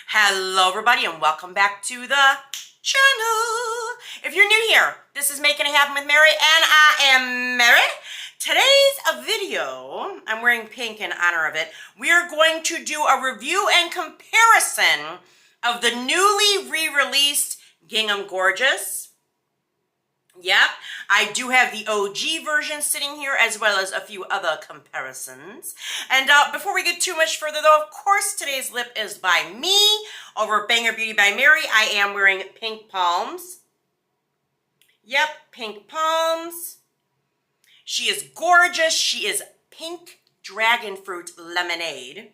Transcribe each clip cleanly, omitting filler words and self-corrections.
Hello everybody and welcome back to the channel. If you're new here, this is Making It Happen with Mary and I am Mary. Today's video, I'm wearing pink in honor of it, we are going to do a review and comparison of the newly re-released Gingham Gorgeous. Yep, I do have the OG version sitting here as well as a few other comparisons. And before we get too much further though, of course today's lip is by me over at Banger Beauty by Mary. I am wearing pink palms. Yep, pink palms. She is gorgeous. She is pink dragon fruit lemonade.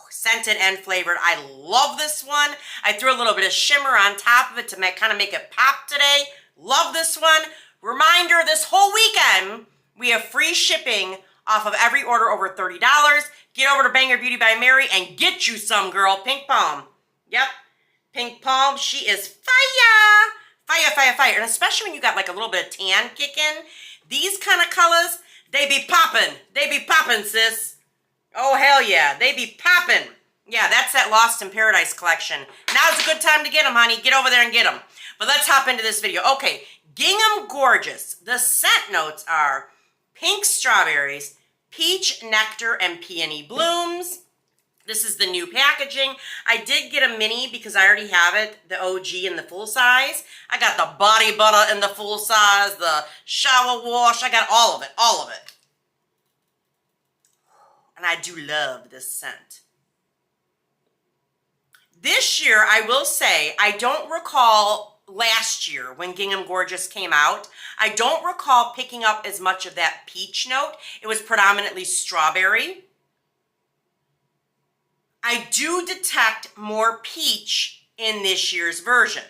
Scented and flavored. I love this one. I threw a little bit of shimmer on top of it to kind of make it pop today. Love this one. Reminder, this whole weekend, we have free shipping off of every order over $30. Get over to Banger Beauty by Mary and get you some, girl. Pink palm. Yep. Pink palm. She is fire. Fire, fire, fire. And especially when you got like a little bit of tan kicking. These kind of colors, they be popping. They be popping, sis. Oh, hell yeah. They be popping. Yeah, that's that Lost in Paradise collection. Now's a good time to get them, honey. Get over there and get them. But let's hop into this video. Okay, Gingham Gorgeous. The scent notes are pink strawberries, peach nectar, and peony blooms. This is the new packaging. I did get a mini because I already have it, the OG in the full size. I got the body butter in the full size, the shower wash. I got all of it, all of it. And I do love this scent. This year, I will say, I don't recall last year when Gingham Gorgeous came out, I don't recall picking up as much of that peach note. It was predominantly strawberry. I do detect more peach in this year's version.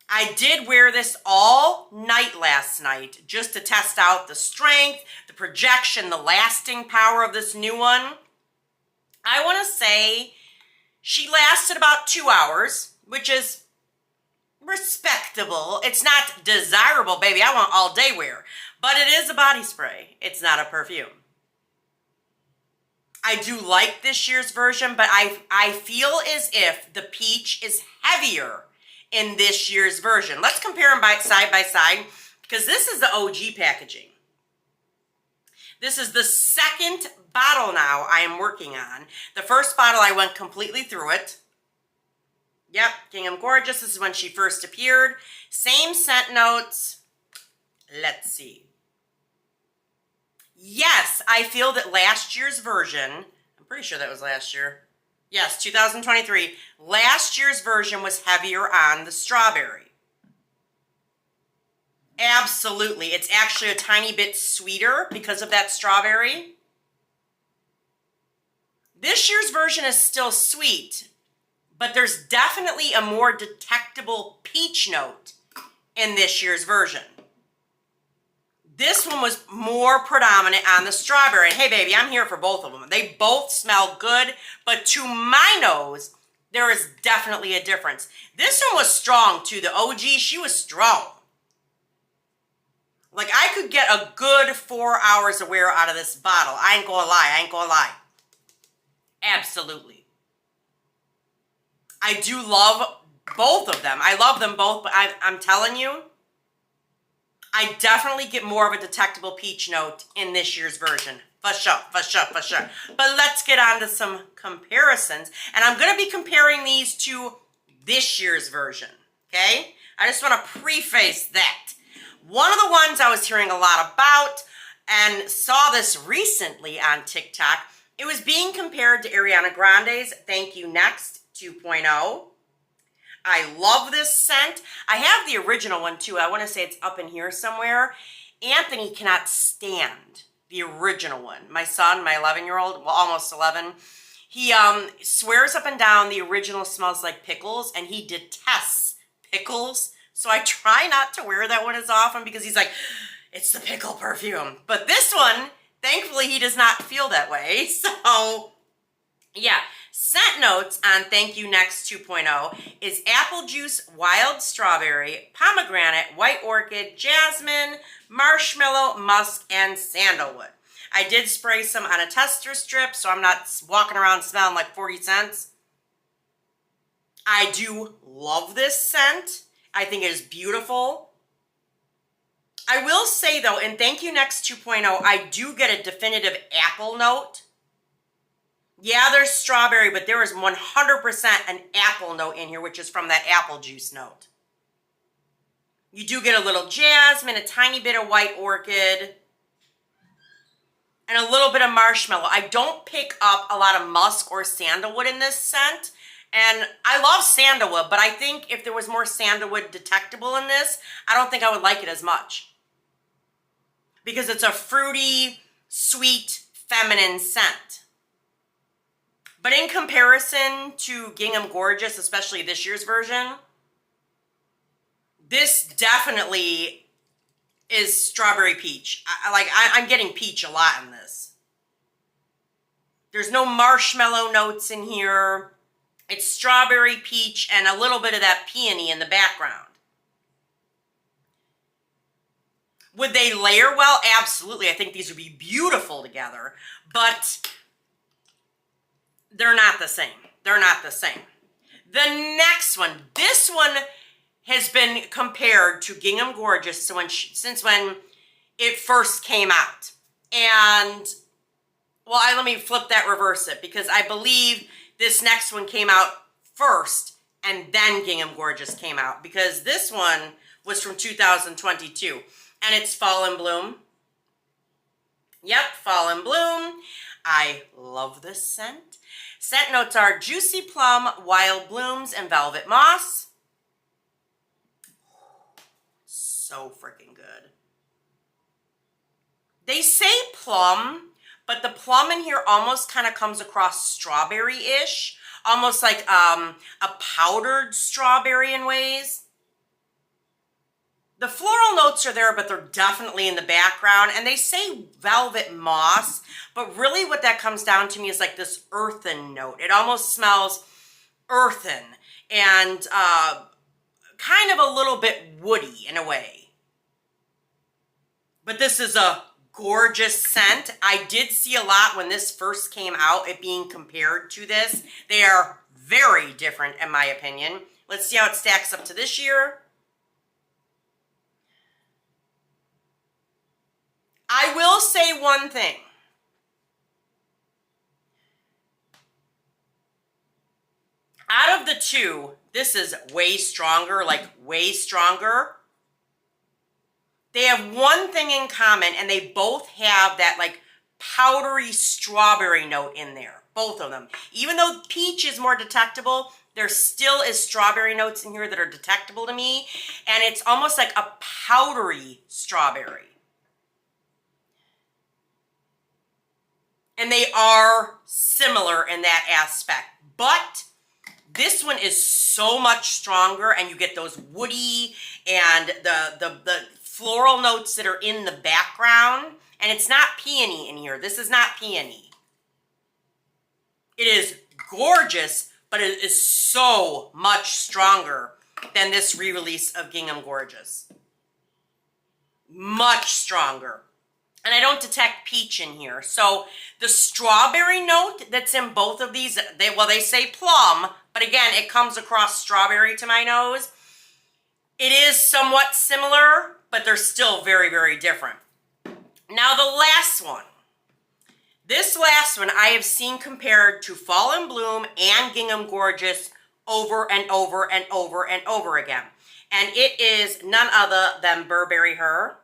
I did wear this all night last night just to test out the strength, the projection, the lasting power of this new one. I want to say she lasted about 2 hours, which is respectable. It's not desirable, baby. I want all day wear. But it is a body spray. It's not a perfume. I do like this year's version, but I feel as if the peach is heavier in this year's version. Let's compare them side by side because this is the OG packaging. This is the second bottle now I am working on. The first bottle I went completely through it. Yep, Gingham Gorgeous. This is when she first appeared. Same scent notes. Let's see. Yes, I feel that last year's version, I'm pretty sure that was last year. Yes, 2023. Last year's version was heavier on the strawberry. Absolutely. It's actually a tiny bit sweeter because of that strawberry. This year's version is still sweet, but there's definitely a more detectable peach note in this year's version. This one was more predominant on the strawberry. And hey, baby, I'm here for both of them. They both smell good, but to my nose, there is definitely a difference. This one was strong too. The OG, she was strong. Like I could get a good 4 hours of wear out of this bottle. I ain't gonna lie, I ain't gonna lie. Absolutely. I do love both of them. I love them both, but I'm telling you, I definitely get more of a detectable peach note in this year's version. For sure, for sure, for sure. But let's get on to some comparisons. And I'm going to be comparing these to this year's version, okay? I just want to preface that. One of the ones I was hearing a lot about and saw this recently on TikTok, it was being compared to Ariana Grande's Thank You Next 2.0. I love this scent. I have the original one too. I want to say it's up in here somewhere. Anthony cannot stand the original one. My son, my 11-year-old, well, almost 11, he swears up and down the original smells like pickles, and he detests pickles. So I try not to wear that one as often because he's like, it's the pickle perfume. But this one, thankfully, he does not feel that way. So, yeah. Scent notes on Thank You Next 2.0 is apple juice, wild strawberry, pomegranate, white orchid, jasmine, marshmallow, musk, and sandalwood. I did spray some on a tester strip, so I'm not walking around smelling like 40 cents. I do love this scent. I think it is beautiful. I will say though, in Thank You Next 2.0, I do get a definitive apple note. Yeah, there's strawberry, but there is 100% an apple note in here, which is from that apple juice note. You do get a little jasmine, a tiny bit of white orchid, and a little bit of marshmallow. I don't pick up a lot of musk or sandalwood in this scent. And I love sandalwood, but I think if there was more sandalwood detectable in this, I don't think I would like it as much. Because it's a fruity, sweet, feminine scent. But in comparison to Gingham Gorgeous, especially this year's version, this definitely is strawberry peach. I'm getting peach a lot in this. There's no marshmallow notes in here. It's strawberry, peach, and a little bit of that peony in the background. Would they layer well? Absolutely. I think these would be beautiful together, but they're not the same. They're not the same. The next one, this one has been compared to Gingham Gorgeous since when it first came out. And, well, let me flip that, reverse it, because I believe this next one came out first, and then Gingham Gorgeous came out, because this one was from 2022, and it's Fall in Bloom. Yep, Fall in Bloom. I love this scent. Scent notes are juicy plum, wild blooms, and velvet moss. So freaking good. They say plum, but the plum in here almost kind of comes across strawberry-ish, almost like a powdered strawberry in ways. The floral notes are there, but they're definitely in the background. And they say velvet moss, but really what that comes down to me is like this earthen note. It almost smells earthen and kind of a little bit woody in a way. But this is a gorgeous scent. I did see a lot when this first came out, it being compared to this. They are very different in my opinion. Let's see how it stacks up to this year. I will say one thing. Out of the two, this is way stronger, like way stronger. They have one thing in common, and they both have that like powdery strawberry note in there, both of them. Even though peach is more detectable, there still is strawberry notes in here that are detectable to me, and it's almost like a powdery strawberry. And they are similar in that aspect, but this one is so much stronger, and you get those woody and the floral notes that are in the background. And it's not peony in here. This is not peony. It is gorgeous, but it is so much stronger than this re-release of Gingham Gorgeous. Much stronger. And I don't detect peach in here. So the strawberry note that's in both of these, they say plum, but again, it comes across strawberry to my nose. It is somewhat similar, but they're still very, very different. Now the last one. This last one I have seen compared to Fall in Bloom and Gingham Gorgeous over and over and over and over again. And it is none other than Burberry Her.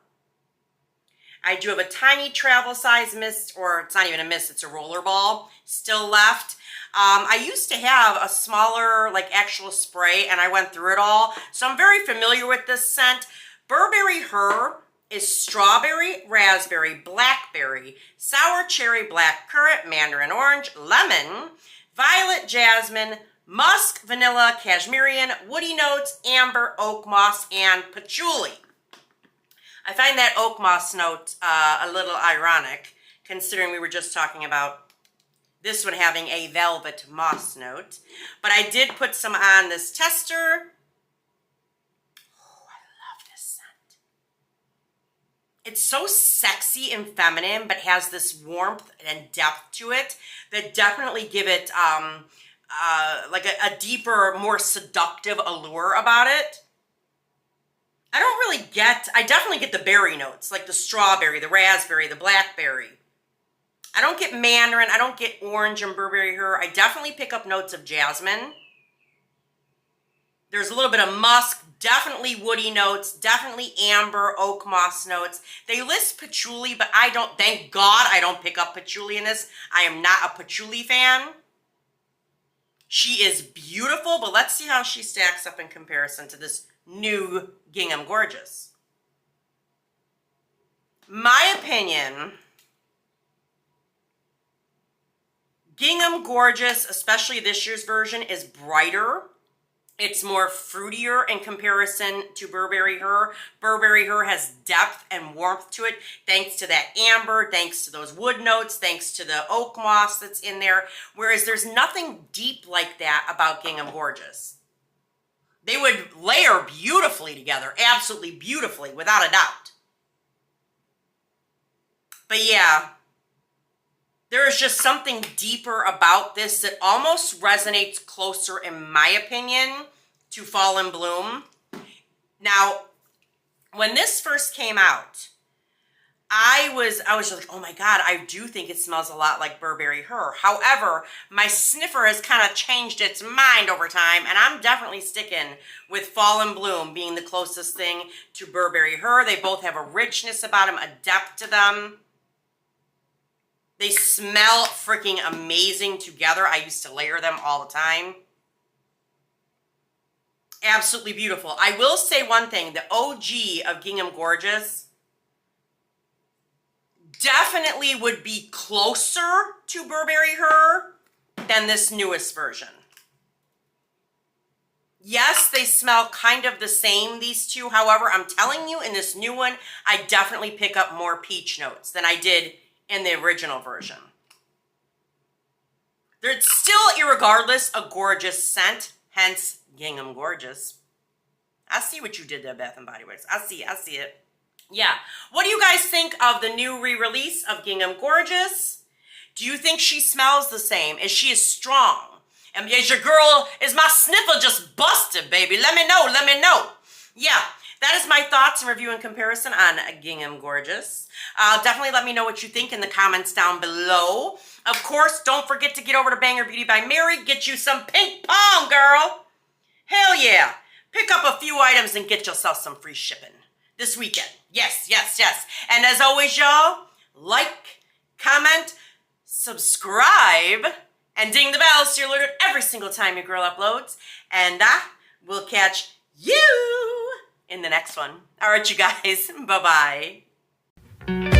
I do have a tiny travel size mist, or it's not even a mist, it's a roller ball still left. I used to have a smaller, like actual spray, and I went through it all. So I'm very familiar with this scent. Burberry Her is strawberry, raspberry, blackberry, sour cherry, black currant, mandarin orange, lemon, violet jasmine, musk, vanilla, cashmere, woody notes, amber, oak moss, and patchouli. I find that oak moss note a little ironic, considering we were just talking about this one having a velvet moss note. But I did put some on this tester. Oh, I love this scent. it's so sexy and feminine, but has this warmth and depth to it that definitely give it like a deeper, more seductive allure about it. I definitely get the berry notes, like the strawberry, the raspberry, the blackberry. I don't get mandarin, I don't get orange and Burberry Her. I definitely pick up notes of jasmine. There's a little bit of musk, definitely woody notes, definitely amber, oak moss notes. They list patchouli, but I don't, thank God I don't pick up patchouli in this. I am not a patchouli fan. She is beautiful, but let's see how she stacks up in comparison to this new Gingham Gorgeous. My opinion, Gingham Gorgeous, especially this year's version, is brighter. It's more fruitier in comparison to Burberry Her. Burberry Her has depth and warmth to it, thanks to that amber, thanks to those wood notes, thanks to the oak moss that's in there, whereas there's nothing deep like that about Gingham Gorgeous. They would layer beautifully together, absolutely beautifully, without a doubt. But yeah, there is just something deeper about this that almost resonates closer, in my opinion, to Fall in Bloom. Now, when this first came out, I was just like, oh my God, I do think it smells a lot like Burberry Her. However, my sniffer has kind of changed its mind over time, and I'm definitely sticking with Fall in Bloom being the closest thing to Burberry Her. They both have a richness about them, a depth to them. They smell freaking amazing together. I used to layer them all the time. Absolutely beautiful. I will say one thing, the OG of Gingham Gorgeous definitely would be closer to Burberry Her than this newest version. Yes, they smell kind of the same, these two. However, I'm telling you, in this new one, I definitely pick up more peach notes than I did in the original version. It's still, irregardless, a gorgeous scent, hence Gingham Gorgeous. I see what you did there, Bath & Body Works. I see it. Yeah. What do you guys think of the new re-release of Gingham Gorgeous? Do you think she smells the same? Is she as strong? And is your girl, is my sniffer just busted, baby? Let me know. Yeah. That is my thoughts and review and comparison on Gingham Gorgeous. Definitely let me know what you think in the comments down below. Of course, don't forget to get over to Banger Beauty by Mary. Get you some pink palm, girl. Hell yeah. Pick up a few items and get yourself some free shipping this weekend. Yes. And as always, y'all, like, comment, subscribe, and ding the bell so you're alerted every single time your girl uploads. And I will catch you in the next one. All right, you guys. Bye-bye.